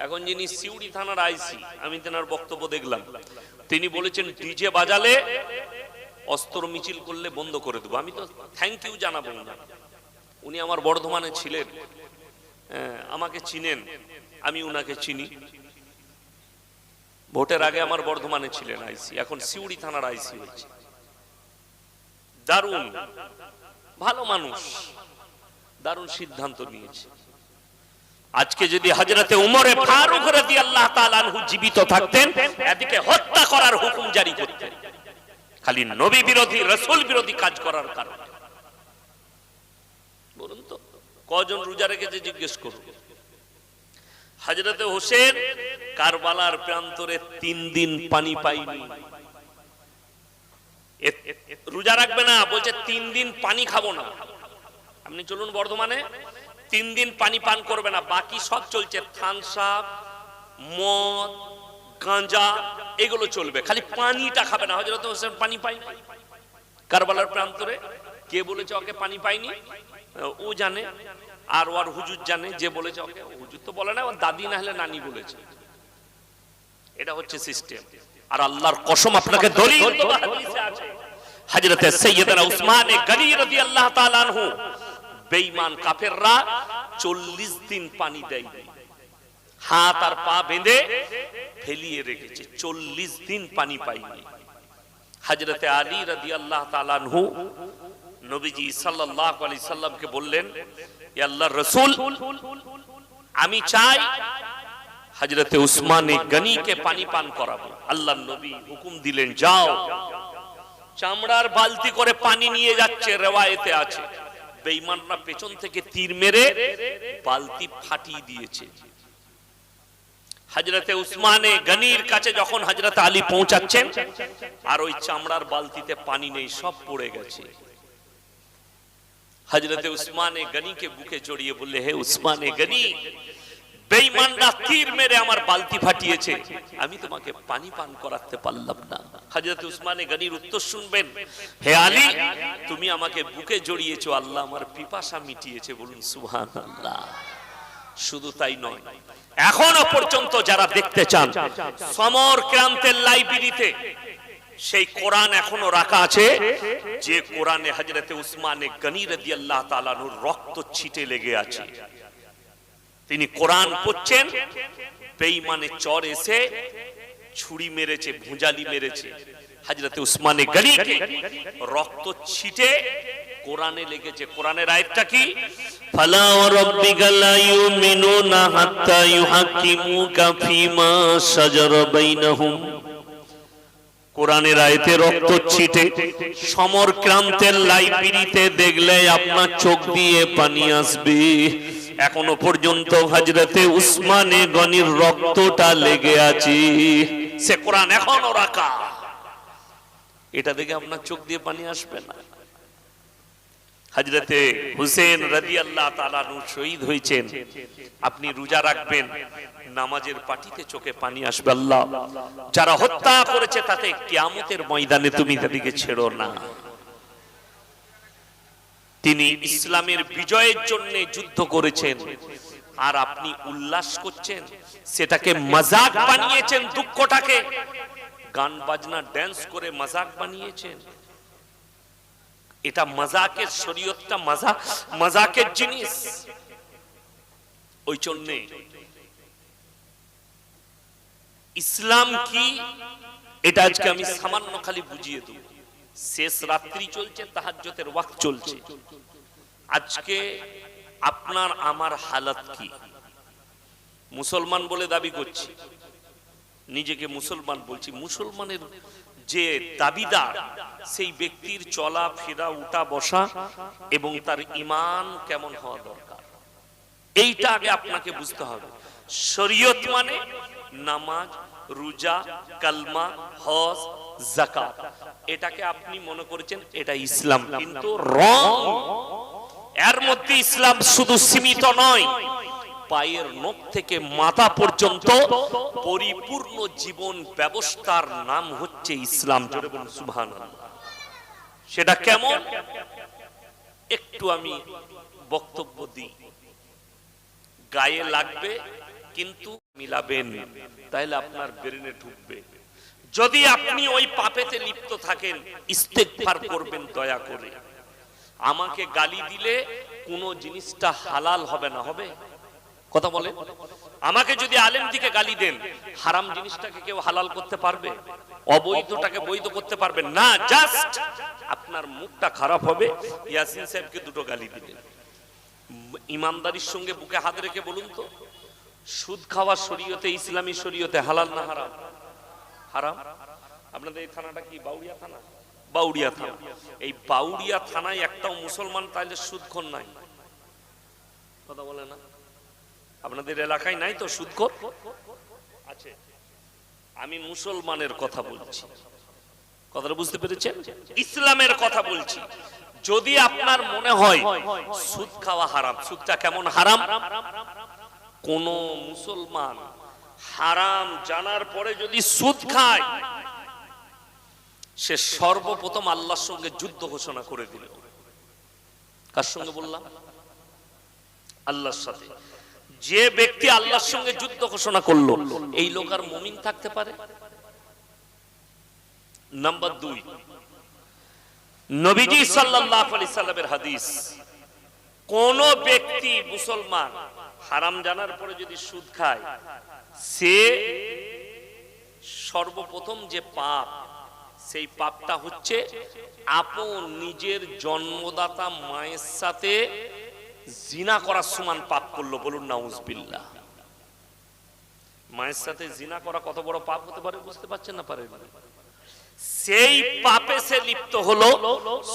এখন যিনি সিউড়ি থানার আইসি, আমি তেনার বক্তব্য দেখলাম, তিনি বলেছেন ডিজে বাজালে অস্ত্র মিছিল করলে বন্ধ করে দেবো। আমি তো থ্যাংক ইউ জানাবো না। উনি আমার বর্ধমানে ছিলেন, আমাকে চিনেন, আমি উনাকে চিনি। ভোটের আগে আমার বর্ধমানে ছিলেন আইসি, এখন সিউড়ি থানার আইসি হয়েছে। দারুণ ভালো মানুষ, দারুণ সিদ্ধান্ত নিয়েছে। আজকে যদি হযরতে উমরে ফারুক রাদিয়াল্লাহু তাআলা আনহু জীবিত থাকতেন, এদিকে হত্যা করার হুকুম জারি করতেন, খালি নবী বিরোধী রাসূল বিরোধী কাজ করার কারণে। বলুন তো কজন রোজা রেখেছে জিজ্ঞেস করুন। হযরতে হোসেন কারবালার প্রান্তরে 3 দিন পানি পায়নি। রোজা রাখবে না, বলছে 3 দিন পানি খাবো না। আপনি চলুন বর্ধমানে, 3 দিন পানি পান করবে না, বাকি সব চলছে, থামস আপ, মদ, গাঁজা এগুলো চলবে, খালি পানিটা খাবে না। হযরত হোসেন পানি পায়নি কারবালার প্রান্তরে। কে বলেছে ওকে পানি পায়নি? ও জানে, আর ওর হুজুর জানে। যে বলেছে ওকে, হুজুর তো বলে না, ওর দাদি না হলে নানি বলেছে। এটা হচ্ছে সিস্টেম। আর আল্লাহর কসম আপনাকে দলিল তো হাদিসে আছে, হযরতে সাইয়েদনা উসমান গনি রাদিয়াল্লাহু তাআলা আনহু বেঈমান কাফেররা 40 দিন পানি দেয়নি, হাত আর পা বেঁধে ফেলিয়ে রেখেছে, 40 দিন পানি পায়নি। হযরতে আলী রাদিয়াল্লাহু তাআলা আনহু নবীজি সাল্লাল্লাহু আলাইহি সাল্লামকে বললেন, ইয়া আল্লাহর রাসূল, আমি চাই হযরতে উসমান গনিকে পানি পান করাবো। আল্লাহর নবী হুকুম দিলেন, যাও। চামড়ার বালতি করে পানি নিয়ে যাচ্ছে, রওয়ায়েতে আছে। বেঈমানরা পেছন থেকে তীর মেরে বালতি ফাটিয়ে দিয়েছে। হযরতে উসমান গনির কাছে যখন হযরত আলী পৌঁছাচ্ছেন, আর ওই চামড়ার বালতিতে পানি নেই, সব পড়ে গেছে। হযরতে উসমান গনিকে বুকে জড়িয়ে বললে, হে উসমান গনি, বেঈমানরা তীর মেরে আমার বালতি ফাটিয়েছে, আমি তোমাকে পানি পান করাতে পারলাম না। হযরত উসমান গনির উত্তর শুনবেন, হে আলী, তুমি আমাকে বুকে জড়িয়েছো, আল্লাহ আমার পিপাসা মিটিয়েছে। বলুন সুবহানাল্লাহ। শুধু তাই নয়, এখনো পর্যন্ত যারা দেখতে চান সমর ক্রান্তের লাইব্রেরিতে সেই কোরআন এখনো রাখা আছে, যে কোরআনে হযরতে উসমান গনি রাদিয়াল্লাহু তাআলা আনহুর রক্ত ছিটে লেগে আছে। তিনি কোরআন পড়ছেন, বেঈমানে চর এসে ছুরি মেরেছে, ভুজালি মেরেছে, হযরতে উসমান গনিকে রক্ত ছিটে কোরআনে লেগেছে। কোরআনের আয়াতটা কি? ফালা রাব্বিকা লা ইউমিনুনা হাত্তা ইউহাক্কিমুকা ফীমা শাজারা বাইনাহুম। কোরআনের আয়াতে রক্ত ছিটে সমর ক্রান্তের লাইব্রেরিতে দেখলে আপনার চোখ দিয়ে পানি আসবে। এখনো পর্যন্ত হযরতে উসমান গনির রক্তটা লেগে আছে, সে কোরআন এখনো রাখা। এটা দেখে আপনার চোখ দিয়ে পানি আসবে না? হযরতে হুসেন রাদিয়াল্লাহু তাআলা আনহু শহীদ হয়েছেন, আপনি রোজা রাখবেন, নামাজের পাটিতে চোখে পানি আসবে। আল্লাহ যারা হত্যা করেছে তাতে কিয়ামতের ময়দানে তুমি তাদেরকে ছেড়ো না। তিনি ইসলামের বিজয়ের জন্য যুদ্ধ করেছেন, আর আপনি উল্লাস করছেন, সেটাকে মজাক বানিয়েছেন। দুঃখটাকে গান বাজনা ড্যান্স করে মজাক বানিয়েছেন। এটা মজাকের, শরীয়তটা মজাকের জিনিস। ওই জন্য ইসলাম কি এটা আজকে আমি সামান্য খালি বুঝিয়ে দেব। শেষ রাত্রি চলছে, তাহাজ্জুদের ওয়াক্ত চলছে। আজকে আপনার আমার হালত কি? মুসলমান বলে দাবি করছি, নিজেকে মুসলমান বলছি। মুসলমানের যে দাবিদার, সেই ব্যক্তির চলা ফেরা, উঠা বসা এবং তার ঈমান কেমন হওয়া দরকার, এইটা আগে আপনাকে বুঝতে হবে। শরীয়ত মানে নামাজ, রোজা, কালমা, হজ, যাকাত। এটাকে আপনি মনে করেছেন এটা ইসলাম, কিন্তু রং। এর মধ্যে ইসলাম শুধু সীমিত নয়, পায়ের নখ থেকে মাথা পর্যন্ত পরিপূর্ণ জীবন ব্যবস্থার নাম হচ্ছে ইসলাম। জোরে বলুন সুবহানাল্লাহ। সেটা কেমন একটু আমি বক্তব্য দিই, গায়ে লাগবে কিন্তু মিলাবেন, তাহলে আপনার ব্রেনে ঢুকবে। যদি আপনি ওই পাপেতে লিপ্ত থাকেন, ইস্তেগফার করবেন দয়া করে। আমাকে গালি দিলে কোন জিনিসটা হালাল হবে না, হবে? কথা বলে। আমাকে যদি আলেম দিকে গালি দেন, হারাম জিনিসটাকে কেউ হালাল করতে পারবে? অবৈধটাকে বৈধ করতে পারবে না। জাস্ট আপনার মুখটা খারাপ হবে। ইয়াসিন সাহেবকে দুটো গালি দিলেন, ইমানদারির সঙ্গে বুকে হাত রেখে বলুন তো, সুদ খাওয়া শরীয়তে, ইসলামী শরীয়তে হালাল না হারাম? হারাম। আপনাদের এই থানাটা কি বাউড়িয়া থানা? বাউড়িয়া থানা। এই বাউড়িয়া থানায় একটাও মুসলমান তাইলে সুদখোর নাই? কথা বলে না? আপনাদের এলাকায় নাই তো সুদখোর? আছে। আমি মুসলমানের কথা বলছি, কথাটা বুঝতে পেরেছেন? ইসলামের কথা বলছি। যদি আপনার মনে হয় সুদ খাওয়া হারাম, সুদটা কেমন হারাম? কোন মুসলমান হারাম জানার পরে যদি সুদ খায়, সে সর্বপ্রথম আল্লাহর সঙ্গে যুদ্ধ ঘোষণা করে দিল। কার সঙ্গে বললাম? আল্লাহর সাথে। যে ব্যক্তি আল্লাহর সঙ্গে যুদ্ধ ঘোষণা করলো, এই লোক আর মুমিন থাকতে পারে? নাম্বার 2, নবীজি সাল্লাল্লাহু আলাইহি সাল্লামের হাদিস, কোন ব্যক্তি মুসলমান হারাম জানার পরে যদি সুদ খায়, সে সর্বপ্রথম যে পাপ, সেই পাপটা হচ্ছে আপন নিজের জন্মদাতা মায়ের সাথে জিনা করার সমান পাপ করলো। বলুন নাউজুবিল্লাহ। মায়ের সাথে জিনা করা কত বড় পাপ হতে পারে বুঝতে পারছেন না? পারেন? সেই পাপে সে লিপ্ত হলো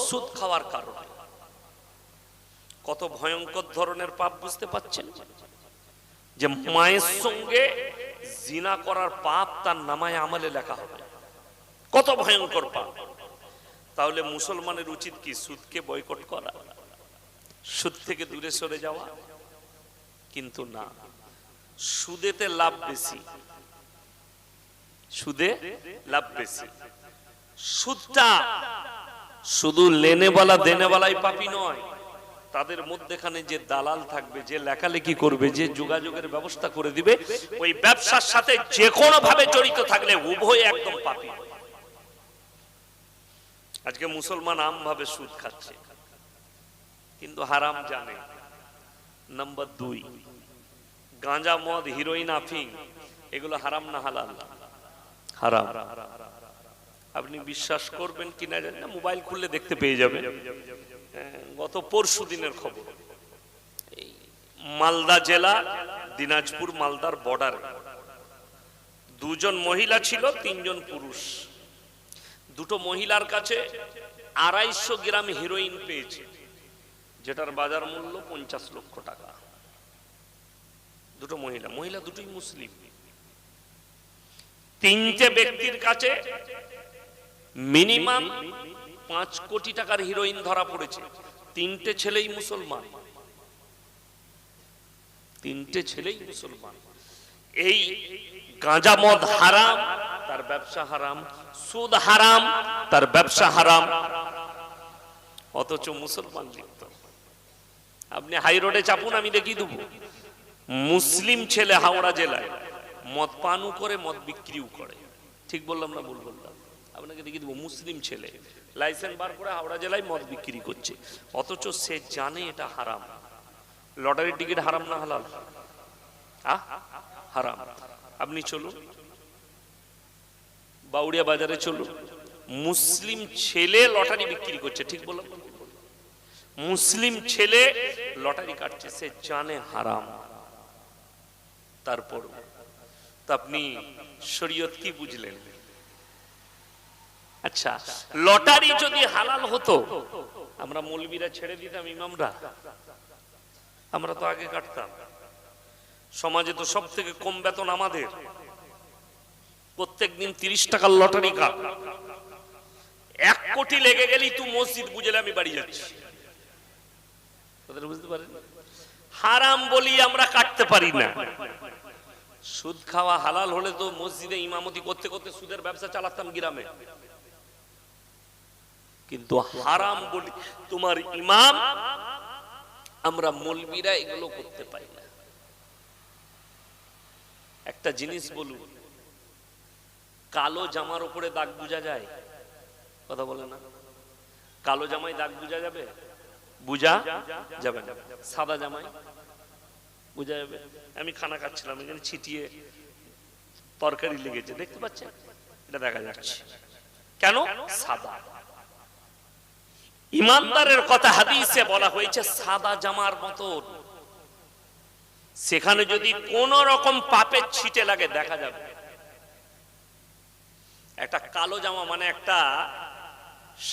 সুদ খাওয়ার কারণে। কত ভয়ঙ্কর ধরনের পাপ বুঝতে পাচ্ছেন? যে মায়ের সঙ্গে জিনা করার পাপ তার নামায়ে আমলে লেখা হবে। কত ভয়ঙ্কর পাপ। তাহলে মুসলমানের উচিত কি? সুদকে বয়কট করা, সুদ থেকে দূরে সরে যাওয়া? কিন্তু না, সুদেতে লাভ বেশি, সুদে লাভ বেশি। সুদটা শুধু লেনেওয়ালা দেনেওয়ালাই পাপী নয়, তাদের মধ্যেখানে যে দালাল থাকবে, যে লেখালেখি করবে, যে যোগাযোগের ব্যবস্থা করে দিবে, ওই ব্যবসার সাথে যে কোনো ভাবে জড়িত থাকলে উভয় একদম পাপী। আজকে মুসলমান আমভাবে সুদ খাচ্ছে, কিন্তু হারাম জানে। নাম্বার 2, গাঁজা, মদ, হিরোইন, আফিং, এগুলো হারাম না হালাল? হারাম। আপনি বিশ্বাস করবেন কিনা জানি না, মোবাইল খুললে দেখতে পেয়ে যাবেন। গত পরশু দিনের খবর, মালদা জেলা, দিনাজপুর মালদার বর্ডার, 2 জন মহিলা ছিল, 3 জন পুরুষ। দুটো মহিলার কাছে 250 গ্রাম হিরোইন পেয়েছে, যেটার বাজার মূল্য 50 লক্ষ টাকা। দুটো মহিলা, মহিলা দুটোই মুসলিম। 3টে ব্যক্তির কাছে মিনিমাম 5 কোটি টাকার হিরোইন ধরা পড়েছে। 3টে ছেলেই মুসলমান, 3টে ছেলেই মুসলমান। এই গাঁজা মদ হারাম, তার ব্যবসা হারাম। সুদ হারাম, তার ব্যবসা হারাম। অথচ মুসলমান লিপ্ত। আপনি হাই রোডে চাপুন, আমি দেখিয়ে দেবো মুসলিম ছেলে হাওড়া জেলায় মদ পানও করে, মদ বিক্রিও করে। ঠিক বললাম না ভুল বললাম? আপনাকে দেখিয়ে দেবো মুসলিম ছেলে লাইসেন্স বার করে হাওড়া জেলায় মদ বিক্রি করছে, অথচ সে জানে এটা হারাম। লটারির টিকিট হারাম না হালাল? হারাম। আপনি চলুন বাউড়িয়া বাজারে, চলুন, মুসলিম ছেলে লটারি বিক্রি করছে। ঠিক বললাম? মুসলিম ছেলে লটারি কাটছে, সে জানে হারাম। তারপর তো আপনি শরীয়ত কি বুঝলেন? আচ্ছা, লটারি যদি হালাল হতো, আমরা মৌলবীরা ছেড়ে দিতাম, ইমামরা? আমরা তো আগে কাটতাম। সমাজে তো সব থেকে কম বেতন আমাদের। প্রত্যেক দিন 30 টাকার লটারি কাট। 1 কোটি লেগে গেলেই তুই মসজিদ বুঝলে আমি বাড়ি যাচ্ছি। বুঝতে পারেন? হারাম বলি আমরা কাটতে পারি না। সুদ খাওয়া হালাল হলে তো মসজিদে ইমামতি করতে করতে সুদের ব্যবসা চালাতাম গ্রামে। কিন্তু হারাম বলি তোমার ইমাম, আমরা মৌলবীরা এগুলো করতে পারি না। একটা জিনিস বলুন, কালো জামার উপরে দাগ বোঝা যায়? কথা বলে না। কালো জামায় দাগ বোঝা যাবে? বোঝা যাবে না। সাদা জামায় বোঝা যাবে? আমি খানা খাচ্ছিলাম, এখানে ছিটিয়ে তরকারি লেগেছে, দেখতে পাচ্ছেন? এটা দেখা যাচ্ছে কেন? সাদা। ইমানদারের কথা হাদিসে বলা হয়েছে সাদা জামার মতন, সেখানে যদি কোন রকম পাপের ছিটে লাগে দেখা যাবে। একটা কালো জামা মানে একটা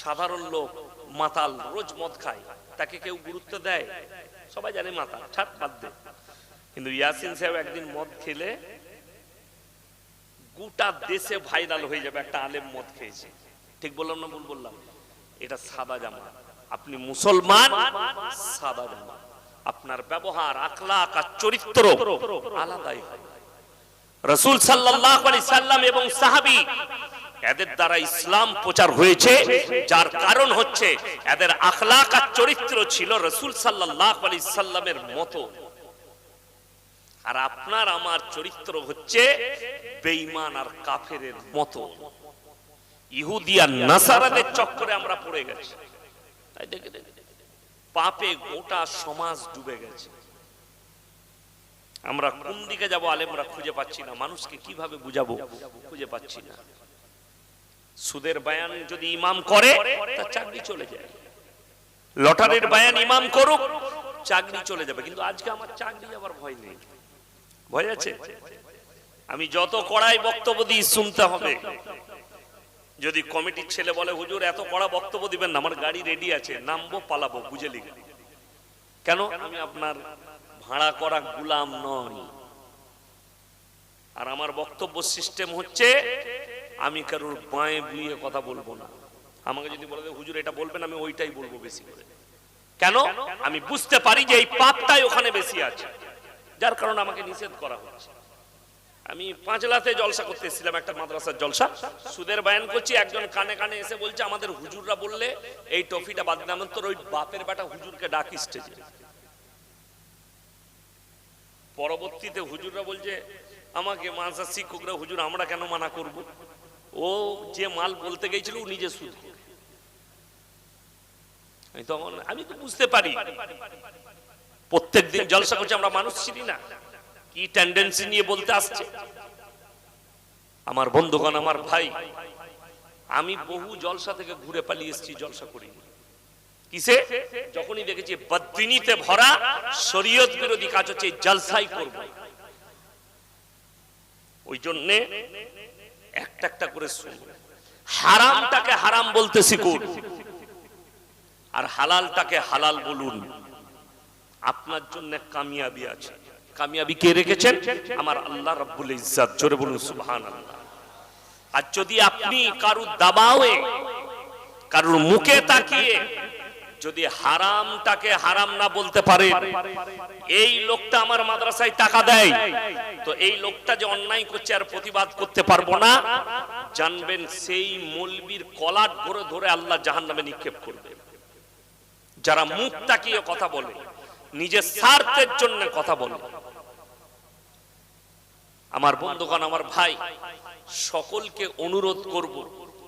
সাধারণ লোক, মাতাল, রোজ মদ খায়, তাকে কেউ গুরুত্ব দেয়? সবাই জানে মাতাল, ছাড় বাদ দে। কিন্তু ইয়াসিন সাহেব একদিন মদ খেলে গোটা দেশে ভাইরাল হয়ে যাবে, একটা আলেম মদ খেয়েছে। ঠিক বললাম না ভুল বললাম? এটা সাদা জামা। আপনি মুসলমান, সাদা জামা। আপনার ব্যবহার, আখলাক আর চরিত্র আলাদাই হয়। রাসূল সাল্লাল্লাহু আলাইহি সাল্লাম এবং সাহাবী, এদের দ্বারা ইসলাম প্রচার হয়েছে, যার কারণ হচ্ছে এদের আখলাক আর চরিত্র ছিল রাসূল সাল্লাল্লাহু আলাইহি সাল্লামের মতো। আর আপনার আমার চরিত্র হচ্ছে বেঈমান আর কাফেরের মতো। ইহুদি আর নাসারাদের চক্করে আমরা পড়ে গেছি। তাই দেখে পাপে গোটা সমাজ ডুবে গেছে। আমরা কোন দিকে যাব আলেমরা খুঁজে পাচ্ছি না, মানুষকে কিভাবে বুঝাবো খুঁজে পাচ্ছি না। সুদের বয়ান যদি ইমাম করে তার চাকরি চলে যায়, লটারির বয়ান ইমাম করুক চাকরি চলে যাবে। কিন্তু আজকে আমার চাকরি যাবার ভয় নেই। ভয় আছে? আমি যত কড়াই বক্তব্য দিই শুনতে হবে। যদি কমিটির ছেলে বলে হুজুর এত কড়া বক্তব্য দিবেন না, আমার গাড়ি রেডি আছে, নামবো পালাবো, বুঝে লিখে। কেন? আমি আপনার ভাড়া করা গোলাম নই। আর আমার বক্তব্য সিস্টেম হচ্ছে আমি কারোর বাঁয়ে বুয়ে কথা বলবো না। আমাকে যদি বলে হুজুর এটা বলবেন, আমি ওইটাই বলবো বেশি করে। কেন? আমি বুঝতে পারি যে এই পাপটাই ওখানে বেশি আছে, যার কারণে আমাকে নিষেধ করা হচ্ছে। আমি পাঁচলাতে জলসা করতে এসেছিলাম, একটা মাদ্রাসার জলসা, সুদের বয়ান করছি। একজন কানে কানে এসে বলছে আমাদের হুজুররা বললে এই টফিটা বাদ দিলাম, তোর ওই বাপের বেটা হুজুরকে ডাক স্টেজে। পরবর্তীতে হুজুররা বলছে আমাকে, মাদ্রাসা শিক্ষকরা, হুজুর আমরা কেন মানা করব? ও যে মাল বলতে গেছিল ও নিজে সুদ। তখন আমি তো বুঝতে পারি প্রত্যেকদিন জলসা করছে, আমরা মানুষ চিনি না, কি টেন্ডেন্সি নিয়ে বলতে আসছে। আমার বন্ধুগণ, আমার ভাই, আমি বহু জলসা থেকে ঘুরে পালিয়ে এসেছি, জলসা করিনি। কিসে? যখনই দেখেছি বদদিনীতে ভরা শরীয়ত বিরোধী কাজ হচ্ছে, জলসাই করব। ওই জন্য একটা একটা করে শুনুন। হারামটাকে হারাম বলতে শিখুন, আর হালালটাকে হালাল বলুন। আপনার জন্য কামিয়াবি আছে। কামিয়াবি কে রেখেছেন? আমার আল্লাহ রাব্বুল ইজ্জত। জোরে বলুন সুবহানাল্লাহ। আর যদি আপনি কারুর দাবাওয়ে, কারুর মুখে তাকিয়ে যদি হারামটাকে হারাম না বলতে পারেন, এই লোকটা আমার মাদ্রাসায় টাকা দেয়, তো এই লোকটা যে অন্যায় করছে আর প্রতিবাদ করতে পারবো না, জানবেন সেই মৌলবীর কলাট ধরে ধরে আল্লাহ জাহান্নামে নিক্ষেপ করবে। যারা মুখ তাকিয়ে কথা বলে, নিজের স্বার্থের জন্য কথা বলে। আমার বন্ধুগণ, আমার ভাই, সকলকে অনুরোধ করব,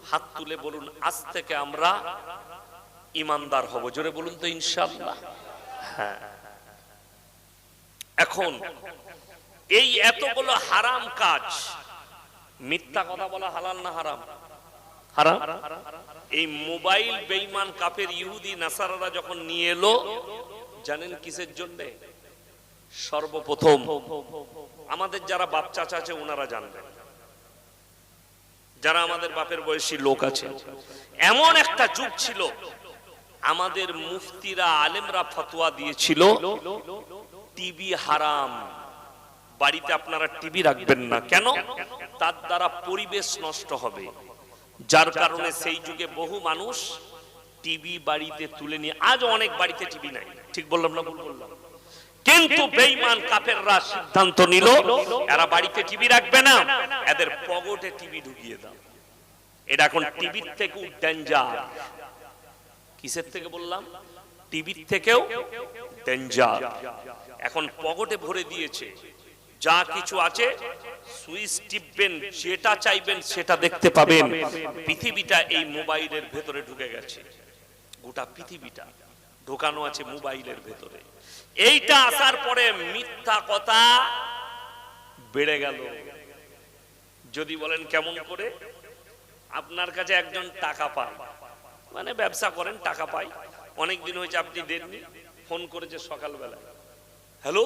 হাত তুলে বলুন আজ থেকে আমরা ইমানদার হব। জোরে বলুন তো ইনশাআল্লাহ। হ্যাঁ। এখন এই এতগুলো হারাম কাজ, মিথ্যা কথা বলা হালাল না হারাম? হারাম। এই মোবাইল বেঈমান কাফের ইহুদি নাসারারা যখন নিয়ে এলো, জানেন কিসের জন্য? সর্বপ্রথম আমাদের যারা বাপ চাচা আছে ওনারা জানবেন, যারা আমাদের বাপের বয়সী লোক আছে, এমন একটা যুগ ছিল আমাদের মুফতিরা আলেমরা ফতোয়া দিয়েছিল টিভি হারাম, বাড়িতে আপনারা টিভি রাখবেন না। কেন? তার দ্বারা পরিবেশ নষ্ট হবে। যার কারণে সেই যুগে বহু মানুষ টিভি বাড়িতে তুলে নিয়ে, আজ অনেক বাড়িতে টিভি নাই। ঠিক বললাম না ভুল বললাম? কিন্তু বেঈমান কাফেররা সিদ্ধান্ত নিল এরা বাড়িতে টিভি রাখবে না, এদের পকেটে টিভি ঢুকিয়ে দাও। এটা এখন টিভির থেকেও ডেঞ্জার। কিসের থেকে বললাম? টিভির থেকেও ডেঞ্জার। এখন পকেটে ভরে দিয়েছে, যা কিছু আছে সুইচ টিপবেন, যেটা চাইবেন সেটা দেখতে পাবেন। পৃথিবীটা এই মোবাইলের ভেতরে ঢুকে গেছে, গোটা পৃথিবীটা ঢোকানো আছে মোবাইলের ভেতরে। এইটা আসার পরে মিথ্যা কথা বেড়ে গেল। যদি বলেন কেমন করে, আপনার কাছে একজন টাকা পায়, মানে ব্যবসা করেন, টাকা পাই, অনেক দিন হয়েছে আপনি দেননি, ফোন করেছে সকালবেলা, হ্যালো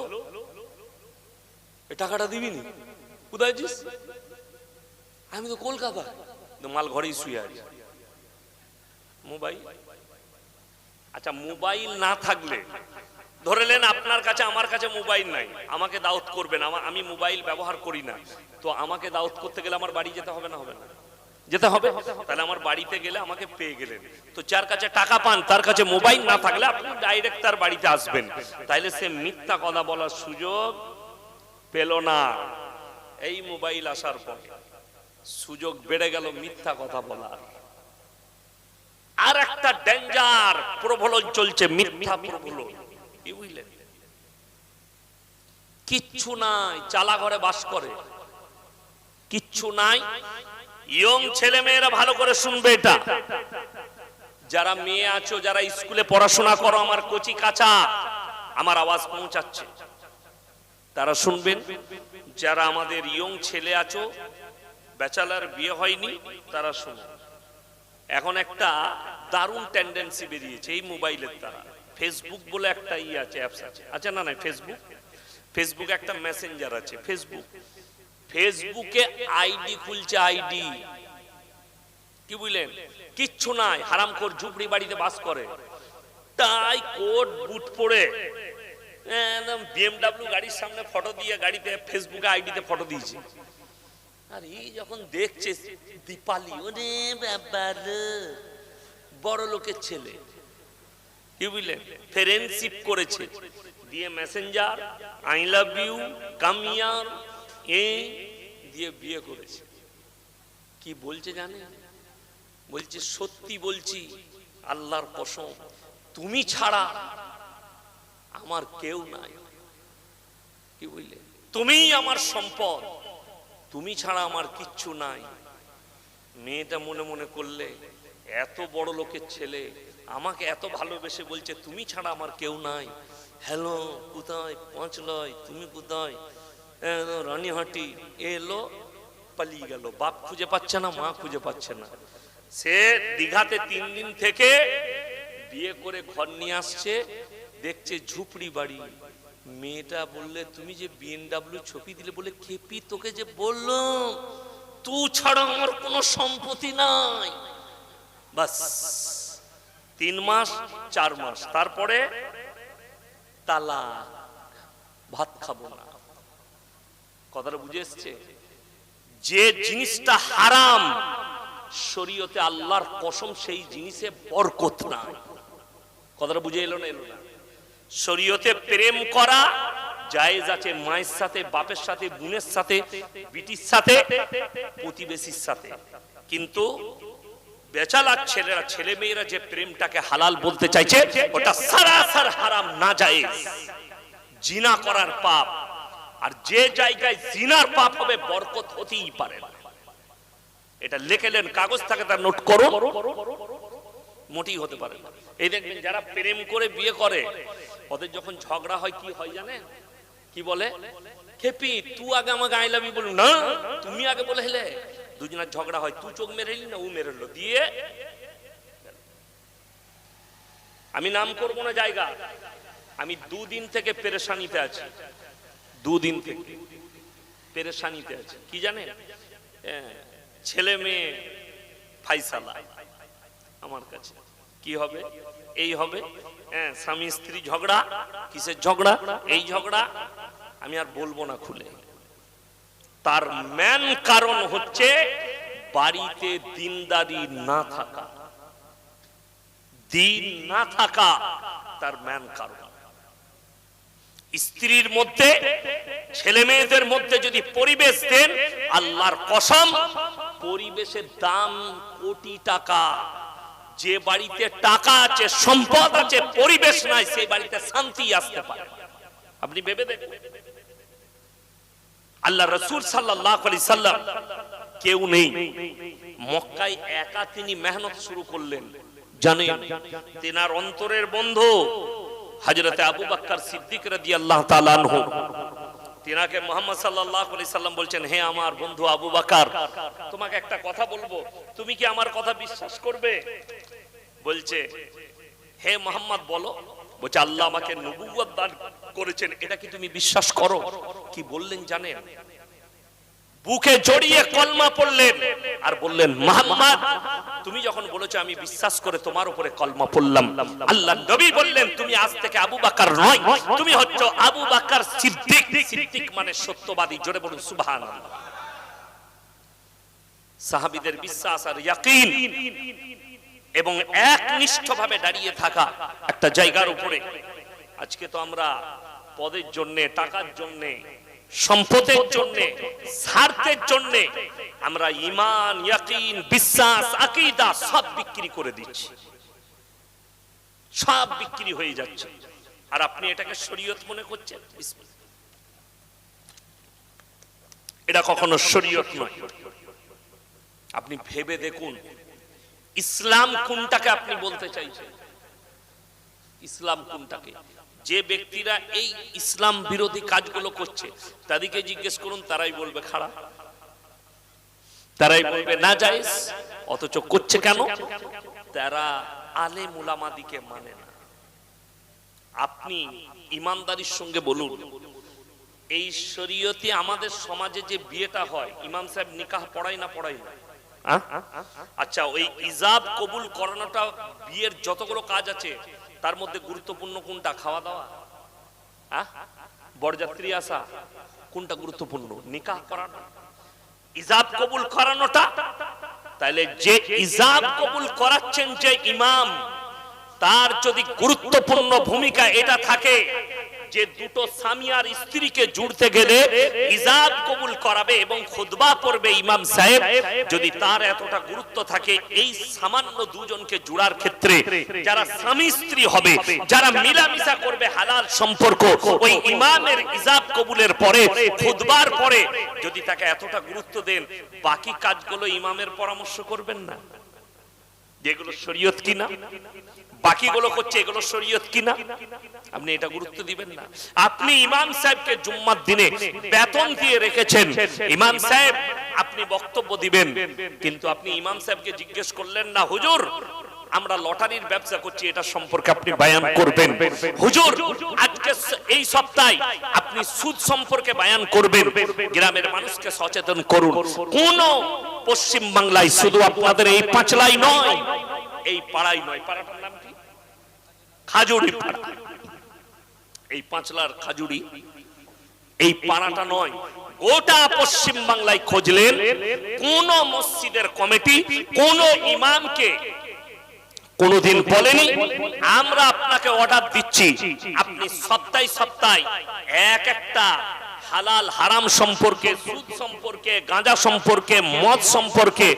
এই টাকাটা দিবিনি, কোথায় আছিস? আমি তো কলকাতা। মাল ঘরেই শুয়ে আছি। মোবাইল, আচ্ছা মোবাইল না থাকলে, ধরে নেন আপনার কাছে আমার কাছে মোবাইল নাই, আমাকে দাওয়াত করবেন, আমি মোবাইল ব্যবহার করি না, তো আমাকে দাওয়াত করতে গেলে আমার বাড়ি যেতে হবে না হবে না? যেতে হবে। তাহলে আমার বাড়িতে গেলে আমাকে পেয়ে গেলেন, তো যার কাছে টাকা পান তার কাছে মোবাইল না থাকলে আপনি ডাইরেক্ট তার বাড়িতে আসবেন, তাইলে সে মিথ্যা কথা বলার সুযোগ পেল না। এই মোবাইল আসার পর সুযোগ বেড়ে গেল মিথ্যা কথা বলার। আর একটা ডেঞ্জার প্রবলন চলছে, মিথ্যা প্রবলন। কি বুঝলেন? কিচ্ছু নাই, চালা ঘরে বাস করে, কিচ্ছু নাই। ইয়ং ছেলে মেয়েরা ভালো করে শুনবে এটা, যারা মেয়ে আছো, যারা স্কুলে পড়াশোনা করো, আমার কচি কাঁচা, আমার আওয়াজ পৌঁছাচ্ছে, তারা শুনবেন। যারা আমাদের ইয়ং ছেলে আছো, ব্যাচেলর, বিয়ে হয়নি, তারা শুনুন। এখন একটা দারুণ টেন্ডেন্সি বেরিয়েছে এই মোবাইলের দ্বারা। ফেসবুক বলে একটা আছে, অ্যাপস আছে, আচ্ছা না নাই ফেসবুক একটা মেসেঞ্জার আছে, ফেসবুকে আইডি খুলছে, আইডি। কি বুঝলেন? কিচ্ছু নাই, হারামখোর ঝুপড়ি বাড়িতে বাস করে, তাই কোট বুট পরে একদম BMW গাড়ির সামনে ফটো দিয়ে গাড়িতে ফেসবুকে আইডিতে ফটো দিয়েছে। আর এই যখন দেখছে দীপালি, ওরে বাবার বড় লোকের ছেলে, কি বুঝলেন, ফ্রেন্ডশিপ করেছে, দিয়ে messenger, I love you, come here, এই দিয়ে বিয়ে করেছে। কি বলছে জানেন? বলছে সত্যি বলছি, আল্লাহর কসম, তুমি ছাড়া আমার কেউ নাই। কি বুঝলে? তুমিই আমার সম্পদ, তুমি ছাড়া আমার কিচ্ছু নাই। মেয়েটা মনে মনে করলে, এত বড় লোকের ছেলে আমাকে এত ভালোবেসে বলছে তুমি ছাড়া আমার কেউ নাই। হ্যালো, কোথায়? পৌঁছলয়, তুমি কোথায়? রানীহাটি। এলো, পালিয়ে গেল, বাপ খুঁজে পাচ্ছে না, মা খুঁজে পাচ্ছে না। সে দীঘাতে 3 দিন থেকে বিয়ে করে ঘর নিয়ে আসছে, দেখছে ঝুপড়ি বাড়ি। মেয়েটা বললে, তুমি যে BMW ছবি দিলে, বলে খেপি, তোকে যে বললাম তুই ছাড়া আমার কোনো সম্পত্তি নাই। বাস 3 মাস 4 মাস, তারপরে তালাক, ভাত খাবো না। কথাটা বুঝে এসছে? যে জিনিসটা হারাম শরীয়তে, আল্লাহর কসম সেই জিনিসে বরকত নাই। কথাটা বুঝে এলো না? এলো না? শরীয়তে প্রেম করা জায়েজ আছে, মায়ের সাথে, বাপের সাথে, বোনের সাথে, বিটির সাথে, প্রতিবেশীর সাথে, কিন্তু বেচালার ছেলেরা, ছেলে মেয়েরা যে প্রেমটাকে হালাল বলতে চাইছে, ওটা সরাসর হারাম, না জায়েজ, জিনা করার পাপ। আর যে জায়গায় জিনার পাপ হবে বরকত হতেই পারে না। এটা লিখেলেন, কাগজ থাকে তার নোট করুন, মোটেই হতে পারে না। এই দেখবেন যারা প্রেম করে বিয়ে করে, ওদের যখন ঝগড়া হয় কি হয় জানেন? কি বলে? খেপি, তুই আগে আমাকে আই লাভ ইউ বলুন না, তুমি আগে বলে হেলে। দুজনের ঝগড়া হয়, তুই চোখ মেরে এলি না, ও মেরে এলো, দিয়ে আমি নাম করবো না জায়গা। আমি 2 দিন থেকে পেরেশানিতে আছি, 2 দিন থেকে পেরেশানিতে আছি। কি জানেন? ছেলে মেয়ে ফাইসালা আমার কাছে, কি হবে, এই হবে, স্বামী স্ত্রী ঝগড়া। কিসের ঝগড়া? এই ঝগড়া আমি আর বলবো না খুলে। তার মেন কারণ হচ্ছে বাড়িতে দিনদারি না থাকা, দিন না থাকা তার মেন কারণ। স্ত্রীর মধ্যে, ছেলে মেয়েদের মধ্যে যদি পরিবেশ দেন, আল্লাহর কসম পরিবেশের দাম কোটি টাকা। যে বাড়িতে টাকা আছে, সম্পদ আছে, পরিবেশ নাই, সেই বাড়িতে শান্তি আসতে পারে। আপনি ভেবে দেখুন, আল্লাহ রাসূল সাল্লাল্লাহু আলাইহি সাল্লাম কেউ নেই, মক্কায় একা তিনি মেহনত শুরু করলেন। জানেন তিনার অন্তরের বন্ধু হযরতে আবু বকর সিদ্দিক রাদিয়াল্লাহু তাআলা আনহু, তিনাকে মুহাম্মদ সাল্লাল্লাহু আলাইহি সাল্লাম বলছেন, হে আমার বন্ধু আবু বকর, তোমাকে একটা কথা বলবো, তুমি কি আমার কথা বিশ্বাস করবে? বলছে, হে মুহাম্মদ বলো। বলছে, আল্লাহ আমাকে নবুয়ত দান করেছেন, এটা কি তুমি বিশ্বাস করো? কি বললেন জানেন? বুকে জড়িয়ে কলমা পড়লেন আর বললেন, মুহাম্মদ তুমি যখন বলেছো আমি বিশ্বাস করে তোমার উপরে কলমা পড়লাম। আল্লাহর নবী বললেন, তুমি আজ থেকে আবু বকর নয়, তুমি হচ্ছো আবু বকর সিদ্দিক। সিদ্দিক মানে সত্যবাদী। জোরে বলুন সুবহানাল্লাহ। সাহাবীদের বিশ্বাস আর ইয়াকিন এবং একনিষ্ঠভাবে দাঁড়িয়ে থাকা একটা জায়গার উপরে। আজকে তো আমরা পদের জন্য, টাকার জন্য, সম্পদের জন্য, স্বার্থের জন্য আমরা ঈমান, ইয়াকিন, বিশ্বাস, আকীদা সব বিক্রি করে দিচ্ছি, সব বিক্রি হয়ে যাচ্ছে। আর আপনি এটাকে শরীয়ত মনে করছেন? এটা কখনো শরীয়ত নয়। আপনি ভেবে দেখুন ইসলাম কোনটাকে আপনি বলতে চাইছেন? ইসলাম কোনটাকে? যে ব্যক্তিরা এই ইসলাম বিরোধী কাজগুলো করছে তাদেরকে জিজ্ঞেস করুন, তারাই বলবে খারাপ, তারাই বলবে না জায়েজ। অথচ করছে কেন? তারা আলেম উলামাদিকে মানে না। আপনি ইমানদারির সঙ্গে বলুন, এই শরীয়তে আমাদের সমাজে যে বিয়েটা হয়, ইমাম সাহেব নিকাহ পড়ায় না পড়ায় না? আচ্ছা, ওই ইজাব কবুল করানোটা বিয়ের যতগুলো কাজ আছে তার মধ্যে গুরুত্বপূর্ণ কোনটা? খাওয়া দাওয়া, বরযাত্রী আসা, কোনটা গুরুত্বপূর্ণ? নিকাহ করানো, ইজাব কবুল করানোটা। তাহলে যে ইজাব কবুল করাচ্ছেন যে ইমাম, তার যদি গুরুত্বপূর্ণ ভূমিকা এটা থাকে যে দুটো স্বামী আর স্ত্রীকে জুড়তে গেলে ইজাব কবুল করাবে এবং খুতবা পড়বে ইমাম সাহেব, যদি তার এতটা গুরুত্ব থাকে এই সামান্য দুজনকে জোড়ার ক্ষেত্রে, যারা স্বামী স্ত্রী হবে, যারা মিলামিশা করবে হালাল সম্পর্ক, ওই ইমামের ইজাব কবুলের পরে, খুতবার পরে যদি তাকে এতটা গুরুত্ব দেন, বাকি কাজগুলো ইমামের পরামর্শ করবেন না? যেগুলো শরীয়ত কিনা, বাকিগুলো করছে এগুলো শরীয়ত কিনা, আপনি এটা গুরুত্ব দিবেন না। আপনি ইমাম সাহেবকে জুম্মার দিনে বেতন দিয়ে রেখেছেন, ইমাম সাহেব আপনি বক্তব্য দিবেন, কিন্তু আপনি ইমাম সাহেবকে জিজ্ঞেস করলেন না, হুজুর আমরা লটারির ব্যবসা করছি, এটা সম্পর্কে আপনি বয়ান করবেন। হুজুর আজকে এই সপ্তাহে আপনি সুদ সম্পর্কে বয়ান করবেন। গ্রামের মানুষকে সচেতন করুন। কোন পশ্চিম বাংলায়, শুধু আপনাদের এই পাঁচলাই নয়, এই পাড়াই নয়, পাড়াটার নাম কি? খাজুরি পাড়া। এই পাঁচলার খাজুরি, এই পাড়াটা নয়, গোটা পশ্চিম বাংলায় খুঁজলেন, কোন মসজিদের কমিটি কোন ইমামকে কোনদিন বলেনি আমরা আপনাকে অর্ডার দিচ্ছি, আপনি সপ্তাহে সপ্তাহে এক একটা হালাল হারাম সম্পর্কে, সুদ সম্পর্কে, গাঁজা সম্পর্কে, মদ সম্পর্কে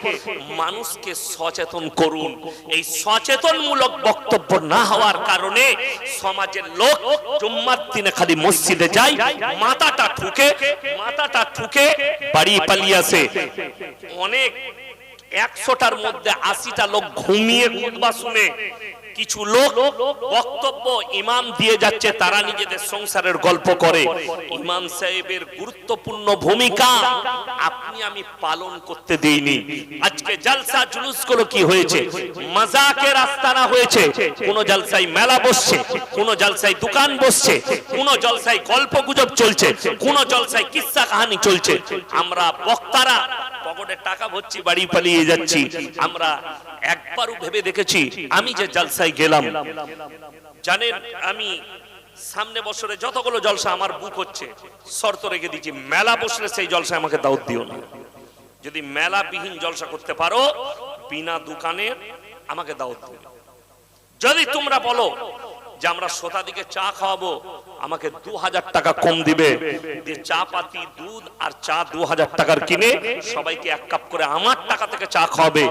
মানুষকে সচেতন করুন। এই সচেতনমূলক বক্তব্য না হওয়ার কারণে সমাজের লোক জুম্মার দিনে খালি মসজিদে যায়, মাথাটা ঠুকে বাড়ি পালিয়ে আসে। অনেক 100টার মধ্যে 80টা লোক ঘুমিয়ে খুতবা শুনে, কিছু লোক বক্তব্য ইমাম দিয়ে যাচ্ছে, তারা নিজেদের সংসারের গল্প করে। ইমাম সাহেবের গুরুত্বপূর্ণ ভূমিকা আপনি আমি পালন করতে দেইনি। আজকে জলসা জুলুস গুলো কি হয়েছে? মাজাকের আস্তানা হয়েছে। কোন জলসায় মেলা বসছে, কোন জলসায় দোকান বসছে, কোন জলসায় গল্প গুজব চলছে, কোন জলসায় কিস্সা কাহিনী চলছে। আমরা বক্তারা পকেটে টাকা ভর্তি বাড়ি পালিয়ে যাচ্ছি। আমরা একবারও ভেবে দেখেছি? আমি যে জলসায় গেলাম, জানেন আমি সামনে বছরে যতগুলো জলসা আমার বুক হচ্ছে, শর্ত রেখে দিচ্ছি, মেলা বসলে সেই জলসায় আমাকে দাওয়াত দিও না। যদি মেলা বিহীন জলসা করতে পারো, বিনা দোকানে আমাকে দাওয়াত দিও। যদি তোমরা বলো যে আমরা শতাধিকে চা খাওয়াবো, আমাকে 2000 টাকা কম দিবে, দিয়ে চা পাতি, দুধ আর চা 2000 টাকার কিনে সবাইকে 1 কাপ করে আমার টাকা থেকে চা খাওয়াবে,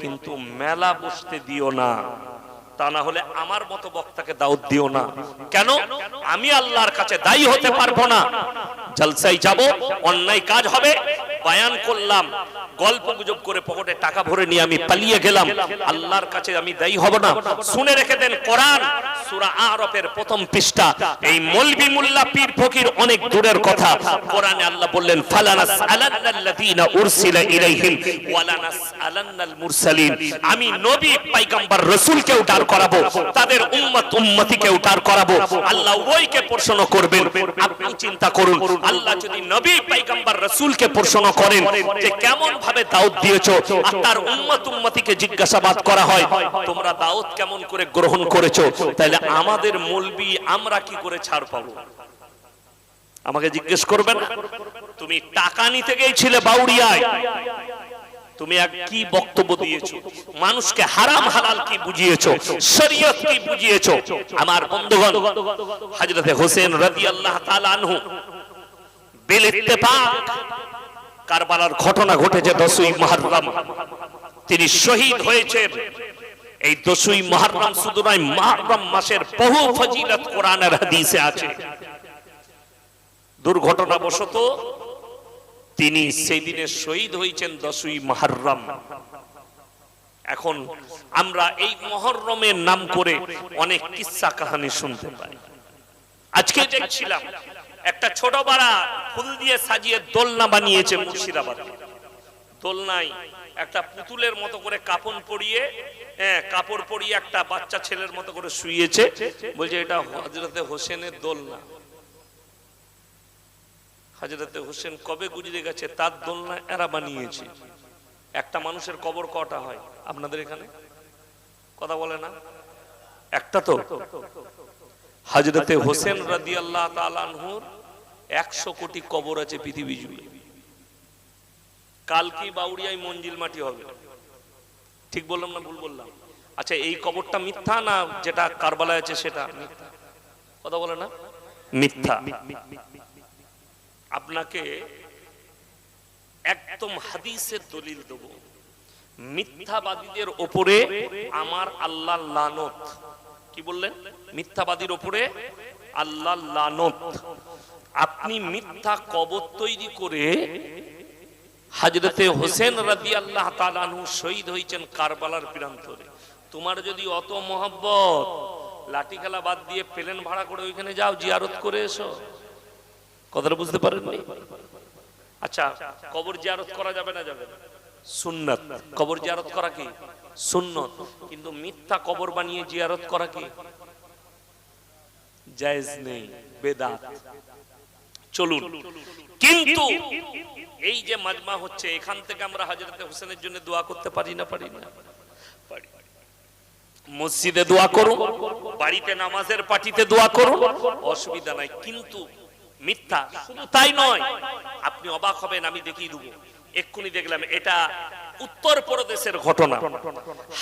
কিন্তু মেলা বসতে দিও না। তা না হলে আমার মতো বক্তাকে দাওয়াত দিও না। কেন? আমি আল্লাহর কাছে দায়ী হতে পারবো না। জলসায় যাব, অন্যায় কাজ হবে, বয়ান করলাম, গল্প গুজব করে পকেটে টাকা ভরে নিয়ে আমি পালিয়ে গেলাম, আল্লাহর কাছে আমি দায়ী হব না। শুনে রেখে দেন, কোরআন সূরা আরাফের প্রথম পৃষ্ঠা। এই মৌলভী মোল্লা পীর ফকির অনেক দূরের কথা। কোরআনে আল্লাহ বললেন, ফালানাসআলান্নাল্লাযীনা উরসিলা ইলাইহিম ওয়ালানাসআলান্নাল মুরসালিন। আমি নবী পয়গম্বর রাসূলকেও দাঁড় করাবো, তাদের উম্মত উম্মতিকেও দাঁড় করাবো। আল্লাহ ওইকে প্রশ্ন করবেন। আপনি চিন্তা করুন, আল্লাহ যদি নবী পয়গম্বর রাসূলকে প্রশ্ন করেন যে কেমন ভাবে দাওয়াত দিয়েছো, আর তার উম্মত উম্মতিকে জিজ্ঞাসাবাদ করা হয় তোমরা দাওয়াত কেমন করে গ্রহণ করেছো, তাহলে আমাদের মৌলবি আমরা কি করে ছাড় পাবো? আমাকে জিজ্ঞেস করবেন, তুমি টাকা নিতে গিয়েছিলে বাউরিয়ায়, তুমি এক কি বক্তব্য দিয়েছো, মানুষকে হারাম হালাল কি বুঝিয়েছো, শরীয়ত কি বুঝিয়েছো। আমার বন্ধুগণ, হযরত হোসেন রাদিয়াল্লাহু তাআলা আনহু বিল ইত্তেফাক কারবালার ঘটনা ঘটেছে 10ই মুহররম, তিনি শহীদ হয়েছেন। এই 10ই মুহররম শুধু নয়, মুহররম মাসের বহু ফজিলত কোরআনের হাদিসে আছে। দুর্ঘটনাবশত তিনি সেই দিনে শহীদ হয়েছেন 10ই মুহররম। এখন আমরা এই মুহররমের নাম করে অনেক কিসসা কাহিনী শুনতে পাই। আজকে দেখছিলাম একটা ছোট বাড়া ফুল দিয়ে সাজিয়ে দোলনা বানিয়েছে মুর্শিদাবাদে। দোলনায় একটা পুতুলের মতো করে কাপড় পরিয়ে একটা বাচ্চা ছেলের মতো করে শুইয়েছে, বলছে এটা হযরতে হোসেনের দোলনা। হযরতে হোসেন কবে গুজরে গেছে, তার দোলনা এরা বানিয়েছে। একটা মানুষের কবর কটা হয় আপনাদের এখানে? কথা বলে না, একটা তো। হযরতে হোসেন রাদিয়াল্লাহু তাআলা আনহুর 100 কোটি কবর আছে পৃথিবী জুড়ে। কালকি বাউরিয়ায় মঞ্জিল মাটি হবে, ঠিক বললাম না ভুল বললাম? আচ্ছা, এই কবরটা মিথ্যা না যেটা কারবালায় আছে সেটা মিথ্যা? কথা বলে না, মিথ্যা। আপনাকে একদম হাদিসের দলিল দেব, মিথ্যাবাদীদের উপরে আমার আল্লাহর লানত। কি বললেন? মিথ্যাবাদীর উপরে আল্লাহর লানত। আপনি মিথ্যা কবর তৈরি করে হযরতে হোসেন রাদিয়াল্লাহু তাআলা আনহু শহীদ হয়েছেন কারবালার প্রান্তরে। তোমার যদি অত মহব্বত, লাঠি খেলা বাদ দিয়ে প্লেন ভাড়া করে ওইখানে যাও, জিয়ারত করে এসো। কথাটা বুঝতে পারেননি? আচ্ছা, কবর জিয়ারত করা যাবে না? যাবে না, সুন্নাত। কবর জিয়ারত করা কি সুন্নাত, কিন্তু মিথ্যা কবর বানিয়ে জিয়ারত করা কি জায়েজ নেই, বেদাত। চলুন, কিন্তু এই যে মাজমা হচ্ছে, এখান থেকে আমরা হযরতে হোসেনের জন্য দোয়া করতে পারি না? পারি না? পারি। মসজিদে দোয়া করুন, বাড়িতে নামাজের পার্টিতে দোয়া করুন, অসুবিধা নাই। কিন্তু মিথ্যা শুধু তাই নয়, আপনি অবাক হবেন, আমি দেখিয়ে দেব। এক্ষুনি দেখলাম, এটা উত্তর প্রদেশের ঘটনা।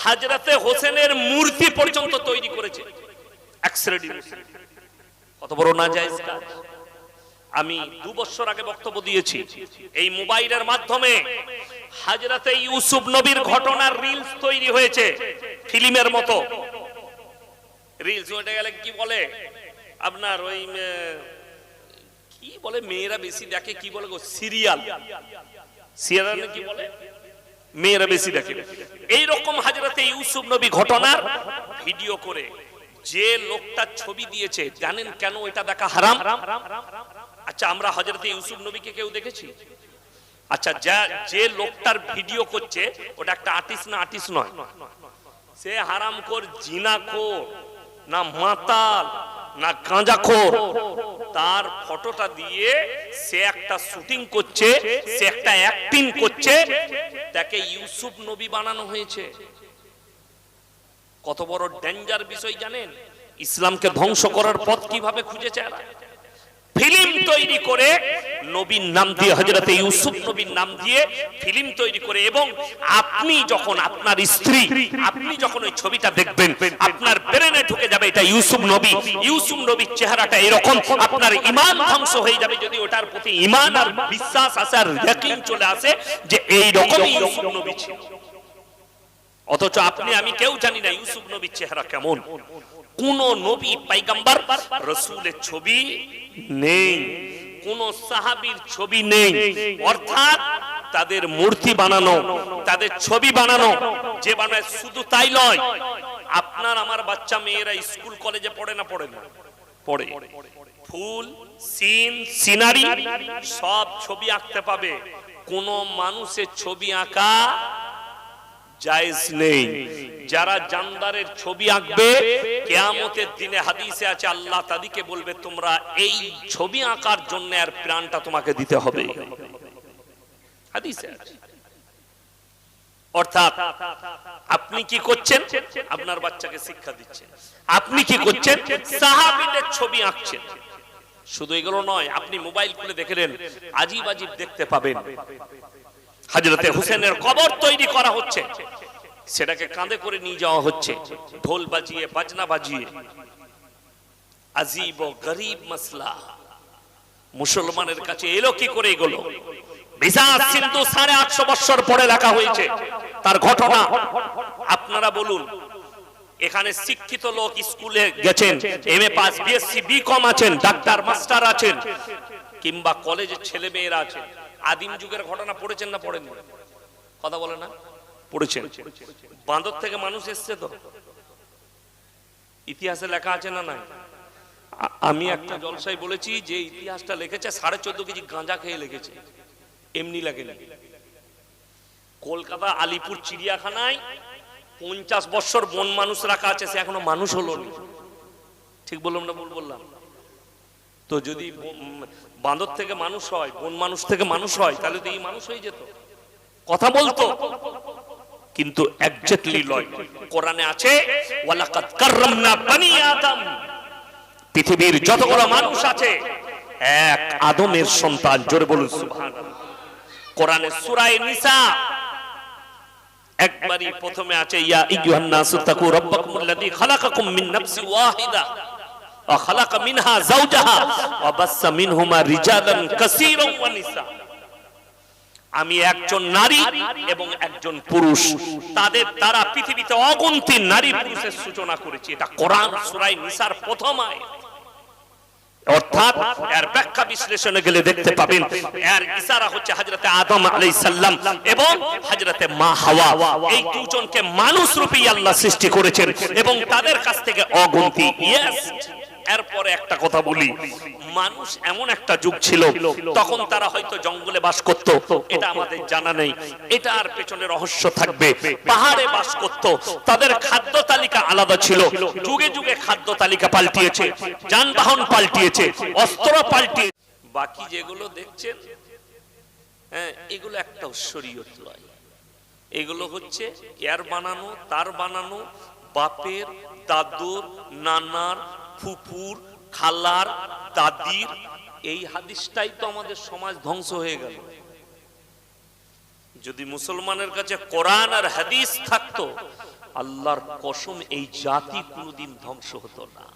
হযরতে হোসেনের মূর্তি পর্যন্ত তৈরি করেছে এক শ্রেণীর। কত বড় নাজায়েজ কাজ! আমি 2 বছর আগে বক্তব্য দিয়েছি, এই মোবাইলের মাধ্যমে হযরতে ইউসুফ নবীর ঘটনার রিলস তৈরি হয়েছে, ফিল্মের মতো রিলস। ওটা গেলে কি বলে আপনার, ওই কি বলে মেয়েরা বেশি দেখে, কি বলে গো, সিরিয়াল। সিরিয়াল কি বলে, মেয়েরা বেশি দেখে। এই রকম হযরতে ইউসুফ নবী ঘটনার ভিডিও করে যে লোকটা ছবি দিয়েছে, জানেন কেন এটা দেখা হারাম? আচ্ছা, আমরা হযরতে ইউসুফ নবীকে কেউ দেখেছি? আচ্ছা, যে লোকটার ভিডিও করছে ওটা একটা আর্টিস্ট না? আর্টিস্ট নয়, সে হারামখোর, জিনাখোর, না মাতাল, না গাঁজাখোর। তার ফটোটা দিয়ে সে একটা শুটিং করছে, সে একটা অ্যাক্টিং করছে, তাকে ইউসুফ নবী বানানো হয়েছে। কত বড় ডেঞ্জার বিষয় জানেন? ইসলামকে ধ্বংস করার পথ কিভাবে খুঁজেছে এরা। ফিল্ম তৈরি করে নবীর নাম দিয়ে, হযরতে ইউসুফ নবীর নাম দিয়ে ফিল্ম তৈরি করে, এবং আপনি যখন, আপনার স্ত্রী, আপনি যখন ওই ছবিটা দেখবেন, আপনার ব্রেনে ঢুকে যাবে এটা ইউসুফ নবী। ইউসুফ নবীর চেহারাটা এরকম, আপনার ঈমান ধ্বংস হয়ে যাবে যদি ওটার প্রতি ঈমান আর বিশ্বাস আসে আর ইয়াকিন চলে আসে যে এই রকম ইউসুফ নবী ছিল। অথচ আপনি আমি কেউ জানি না ইউসুফ নবীর চেহারা কেমন। কোন নবী পয়গম্বর রাসূলের ছবি নেই, কোন সাহাবীর ছবি নেই। অর্থাৎ তাদের মূর্তি বানানো, তাদের ছবি বানানো, যে বানায় শুধু তাই নয়, আপনার আমার বাচ্চা মেয়েরা স্কুল কলেজে পড়ে না পড়ে না? পড়ে। ফুল, সিন, সিনারি সব ছবি আঁকতে পাবে। কোন মানুষের ছবি আঁকা জায়েজ নেই। যারা জানদারের ছবি আঁকবে কিয়ামতের দিনে হাদিসে আছে আল্লাহ তাদেরকে বলবে তোমরা এই ছবি আঁকার জন্য আর প্রাণটা তোমাকে দিতে হবে, হাদিসে আছে। অর্থাৎ আপনি কি করছেন? আপনার বাচ্চাকে শিক্ষা দিচ্ছেন। আপনি কি করছেন? সাহাবীদের ছবি আঁকছেন। শুধু এগুলো নয়, আপনি মোবাইল খুলে দেখেন, আজীব আজীব দেখতে পাবেন। হযরতে হুসেনের কবর তৈরি করা হচ্ছে, সেটাকে কাঁধে করে নিয়ে যাওয়া হচ্ছে, ঢোল বাজিয়ে বাজনা বাজিয়ে। আজীব ও গরীব মাসলা মুসলমানের কাছে এলো কি করে? এগুলো বিজাত সিন্ধু 850 বছর পরে লেখা হয়েছে তার ঘটনা। আপনারা বলুন, এখানে শিক্ষিত লোক স্কুলে গেছেন, এমএ পাস, বিএসসি, বিকম আছেন, ডাক্তার মাস্টার আছেন, কিংবা কলেজের ছেলে মেয়েরা আছেন। আদিম যুগের ঘটনা পড়েছেন না পড়েন? কথা বলে না? পড়েছেন। বাঁদর থেকে মানুষ এসছে তো, ইতিহাসে লেখা আছে না? নাই? আমি একটা জলসায় বলেছি যে ইতিহাসটা লিখেছে 14.5 কেজি গাঁজা খেয়ে লিখেছে, এমনি লাগেনি। কলকাতা আলিপুর চিড়িয়াখানায় 50 বছর বন মানুষ রাখা আছে, সে এখনো মানুষ হলো না। ঠিক বললাম না ভুল বললাম? তো যদি বাঁদর থেকে মানুষ হয়, বন মানুষ থেকে মানুষ হয়, তাহলে তো এই মানুষ হয়ে যেত, কথা বলতো। কিন্তু এক্স্যাক্টলি লয়। কোরআনে আছে ওয়ালাকাদ কাররামনা বনি আদম, পৃথিবীর যতগুলো মানুষ আছে এক আদমের সন্তান। জোরে বলুন সুবহানাল্লাহ। কোরআনে সূরা নিসা একবারই প্রথমে আছে ইয়া আইয়ুহান নাসু তাকু রাব্বাকুমুল্লাযী খালাকাকুম মিন নাফসিন ওয়াহিদা ওয়া খালাকা মিনহা যাওজাহা ওয়া বাসসা মিনহুমা রিজালান কাসীরান ওয়া নিসা। আমি একজন নারী এবং একজন পুরুষ, তাদের দ্বারা পৃথিবীতে অগণিত নারী পুরুষের সূচনা করেছি। এটা কোরআন সূরা নিসার প্রথম আয়াত। অর্থাৎ এর ব্যাখ্যা বিশ্লেষণে গেলে দেখতে পাবেন এর ইশারা হচ্ছে হযরতে আদম আলাইহিস সালাম এবং হযরতে মা হাওয়া। এই দুজনকে মানুষ রূপে আল্লাহ সৃষ্টি করেছেন এবং তাদের কাছ থেকে অগণিত। ইয়েস, এরপরে একটা কথা বলি, মানুষ এমন একটা যুগ ছিল তখন তারা হয়তো জঙ্গলে বাস করত, এটা আমাদের জানা নেই, এটার পেছনে রহস্য থাকবে। পাহাড়ে বাস করত, তাদের খাদ্য তালিকা আলাদা ছিল। যুগে যুগে খাদ্য তালিকা পাল্টিয়েছে, যানবাহন পাল্টিয়েছে, অস্ত্র পাল্টিয়েছে। বাকি যেগুলো দেখছেন, হ্যাঁ, এগুলো একটা শরীয়ত নয়। এগুলো হচ্ছে এর বানানো, তার বানানো, বাপের, দাদুর, নানার, ফুপুর, খালার, দাদির। এই হাদিসটাই তো আমাদের সমাজ ধ্বংস হয়ে গেল। যদি মুসলমানের কাছে কোরআন আর হাদিস থাকতো, আল্লাহর কসম এই জাতি কোনোদিন ধ্বংস হতো না,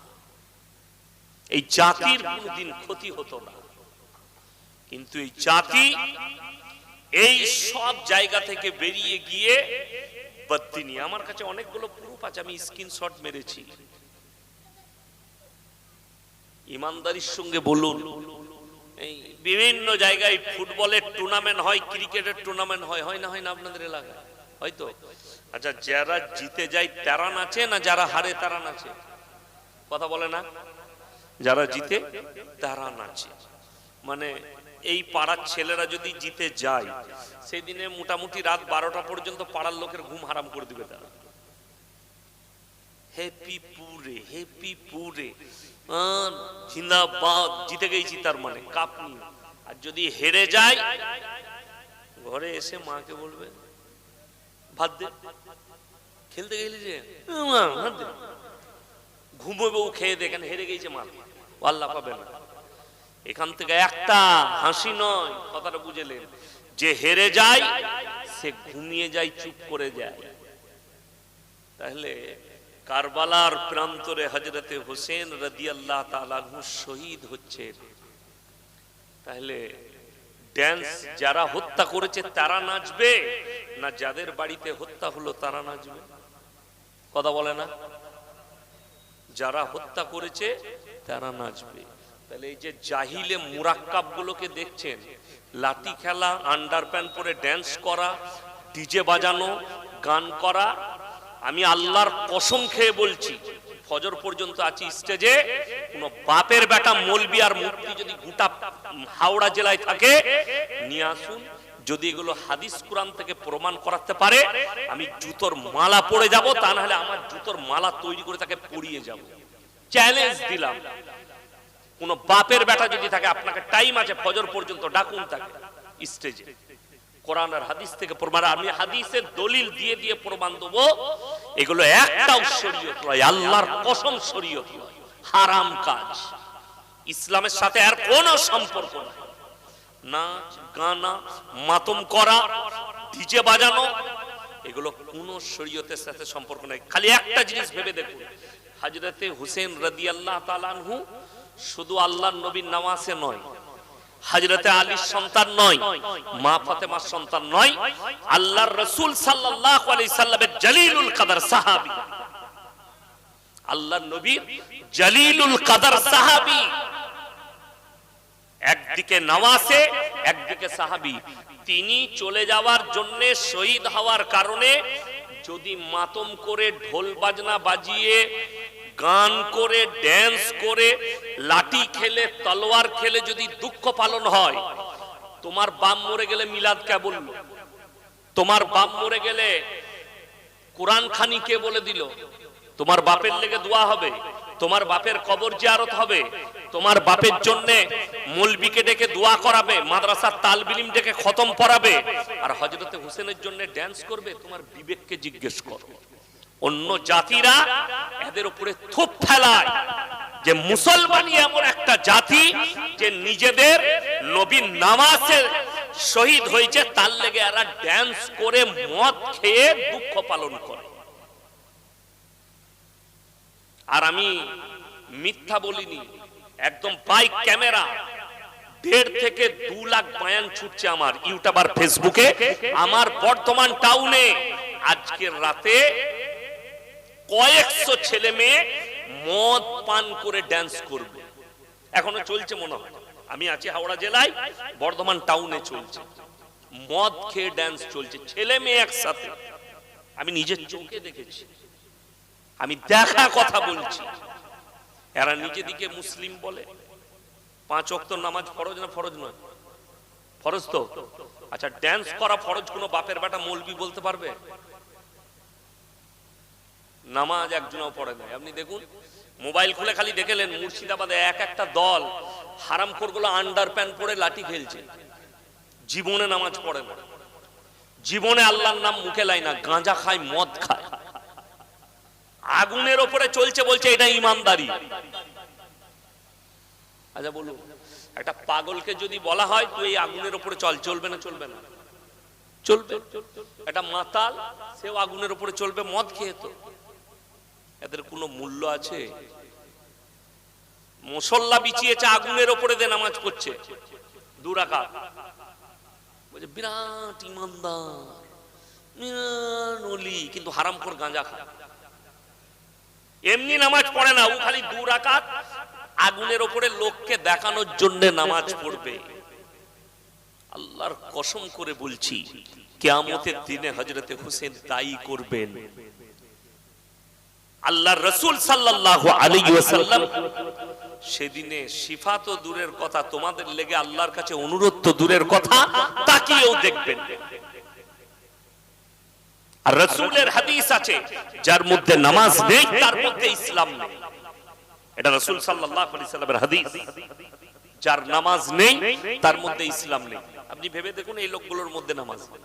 এই জাতির কোনোদিন ক্ষতি হতো না। কিন্তু এই জাতি এই সব জায়গা থেকে বেরিয়ে গিয়ে বদদিনী। আমার কাছে অনেকগুলো প্রুফ আছে, আমি স্ক্রিনশট মেরেছি। ইমানদারির সঙ্গে বলুন, এই বিভিন্ন জায়গায় ফুটবলের টুর্নামেন্ট হয়, ক্রিকেটের টুর্নামেন্ট হয়, হয় না? হয় না আপনাদের এলাকায়? হয়তো। আচ্ছা, যারা জিতে যায় তারা নাচে না যারা হারে তারা নাচে? কথা বলে না? যারা জিতে তারা নাচে। মানে এই পাড়ার ছেলেরা যদি জিতে যায়, সেই দিনে মোটামুটি রাত 12টা পর্যন্ত পাড়ার লোকের ঘুম হারাম করে দিবে তারা। হ্যাপি পুরে, হ্যাপি পুরে, জিন্দাবাদ, জিতে গেছি তার মানে কাপ নিয়ে। আর যদি হেরে যায়, ঘরে এসে মাকে বলবে ভাত দে, খেলতে গেলি যে ভাত দে, ঘুমোবে ও খেয়ে দেখেন হেরে গেছে মা, আল্লাহ পাবে না। এখান থেকে একটা হাসি নয়, কথাটা বুঝলেন? যে হেরে যায় সে ঘুমিয়ে যায়, চুপ করে যায়। তাহলে কারবালার প্রান্তরে হযরতে হোসেন রাদিয়াল্লাহু তাআলা আনহু শহীদ হচ্ছে। তাহলে ড্যান্স যারা হত্যা করেছে তারা নাচবে, না যাদের বাড়িতে হত্যা হলো তারা নাচবে? কথা বলে না? যারা হত্যা করেছে তারা নাচবে। তাহলে এই যে জাহিলে মুরাক্কাব গুলোকে দেখছেন, লাঠি খেলা, আন্ডারপ্যান্ট পরে ড্যান্স করা, ডিজে বাজানো, গান করা, আমি আল্লাহর কসম খেয়ে বলছি, ফজর পর্যন্ত আছি স্টেজে, কোন বাপের বেটা মৌলবি আর মুফতি যদি গোটা হাওড়া জেলায় থাকে নিয়ে আসুন, যদি এগুলো হাদিস কুরআন থেকে প্রমাণ করাতে পারে আমি জুতোর মালা পরে যাব, তা না হলে আমার জুতোর মালা তৈরি করে তাকে পরিয়ে যাব। চ্যালেঞ্জ দিলাম, কোন বাপের বেটা যদি থাকে, আপনাকে টাইম আছে ফজর পর্যন্ত, ডাকুন তাকে স্টেজে, কোরআন আর হাদিস থেকে প্রমাণ। আমি হাদিসের দলিল দিয়ে দিয়ে প্রমাণ দেবো এগুলো একটাও শরীয়ত নয়, আল্লাহর কসম শরীয়ত নয়, হারাম কাজ, ইসলামের সাথে আর কোনো সম্পর্ক নাই। নাচ গানা, মাতম করা, ডিজে বাজানো, এগুলো কোন শরীয়তের সাথে সম্পর্ক নাই। খালি একটা জিনিস ভেবে দেখুন, হযরতে হুসেন রাদিয়াল্লাহু তাআলা আনহু শুধু আল্লাহর নবীর নামাজে নয়, হযরতে আলীর সন্তান নয়, মা ফাতেমার সন্তান নয়, আল্লাহর রাসূল সাল্লাল্লাহু আলাইহি সাল্লামের জলিলুল কদর সাহাবী, আল্লাহর নবীর জলিলুল কদর সাহাবী, একদিকে নওয়াসে একদিকে সাহাবী, তিনি চলে যাওয়ার জন্য, শহীদ হওয়ার কারণে যদি মাতম করে, ঢোল বাজনা বাজিয়ে, গান করে, ড্যান্স করে, লাঠি খেলে, তলোয়ার খেলে যদি দুঃখ পালন হয়, তোমার বাপ মরে গেলে মিলাদ কে বলল? তোমার বাপ মরে গেলে কোরআন খানি কে বলে দিল? তোমার বাপের লেগে দোয়া হবে, তোমার বাপের কবর জিয়ারত হবে, তোমার বাপের জন্য মৌলবীকে ডেকে দোয়া করাবে, মাদ্রাসার তালবিলিম ডেকে খতম পড়াবে, আর হযরতে হুসেনের জন্য ড্যান্স করবে? তোমার বিবেককে জিজ্ঞেস করো। অন্য জাতিরা এদের উপরে থুপ ফেলায় যে মুসলমানই এমন একটা জাতি যে নিজেদের নবীর নামাজে শহীদ হয়েছে তার লেগে এরা ড্যান্স করে, মদ খেয়ে দুঃখ পালন করে। আর আমি মিথ্যা বলিনি, একদম বাইক ক্যামেরা 1.5 থেকে 2 লাখ বয়ান ছুটছে আমার ইউটিউব আর ফেসবুকে। আমার বর্ধমান টাউনে আজকের রাতে কয়েকশো ছেলে মেয়ে মদ পান করে ড্যান্স করবে, এখনো চলছে মনে হয়। আমি আছি হাওড়া জেলায়, বর্ধমান টাউনে চলছে, মদ খেয়ে ড্যান্স চলছে, ছেলে মেয়ে একসাথে। আমি নিজের চোখে দেখেছি, আমি দেখা কথা বলছি। এরা নিজেদিকে মুসলিম বলে, 5 ওয়াক্ত নামাজ ফরজ না ফরজ নয়? ফরজ তো। আচ্ছা, ড্যান্স করা ফরজ কোন বাপের বেটা মৌলবি বলতে পারবে? নামাজ একজনও পড়ে নাই। আপনি দেখুন, মোবাইল খুলে খালি দেখেলেন মুর্শিদাবাদে এক একটা দল হারামখোরগুলো আন্ডারপ্যান্ট পরে লাঠি খেলছে, জীবনে নামাজ পড়ে না, জীবনে আল্লাহর নাম মুখে লাই না, গাঁজা খায়, মদ খায়, আগুনের ওপরে চলছে, বলছে এটা ইমানদারি। আচ্ছা বলুন, একটা পাগলকে যদি বলা হয় তুই এই আগুনের ওপরে চল, চলবে না? চলবে না? চলবে। একটা মাতাল, সেও আগুনের ওপরে চলবে, মদ খেয়ে। তো এদের কোনো মূল্য আছে? মুসল্লা বিছিয়েছে, আগুনের ওপরে দিয়ে নামাজ পড়ছে 2 রাকাত, বলছে বিরাট ইমানদার, বিরাট ওলি, কিন্তু হারামখোর গাঁজা খায়। এমনি নামাজ পড়ে না, ও খালি 2 রাকাত আগুনের ওপরে লোককে দেখানোর জন্য নামাজ পড়বে। আল্লাহর কসম করে বলছি, কিয়ামতের দিনে হযরতে হুসেন তাই করবেন। আল্লাহর রাসূল সাল্লাল্লাহু আলাইহি ওয়াসাল্লাম সেদিনে শিফা তো দূরের কথা, তোমাদের লেগে আল্লাহর কাছে অনুরোধ তো দূরের কথা, তাকিয়েও দেখবেন। আর রাসূলের হাদিস আছে, যার মধ্যে নামাজ নেই তার মধ্যে ইসলাম নেই। এটা রাসূল সাল্লাল্লাহু আলাইহি সাল্লামের হাদিস, যার নামাজ নেই তার মধ্যে ইসলাম নেই। আপনি ভেবে দেখুন, এই লোকগুলোর মধ্যে নামাজ নেই।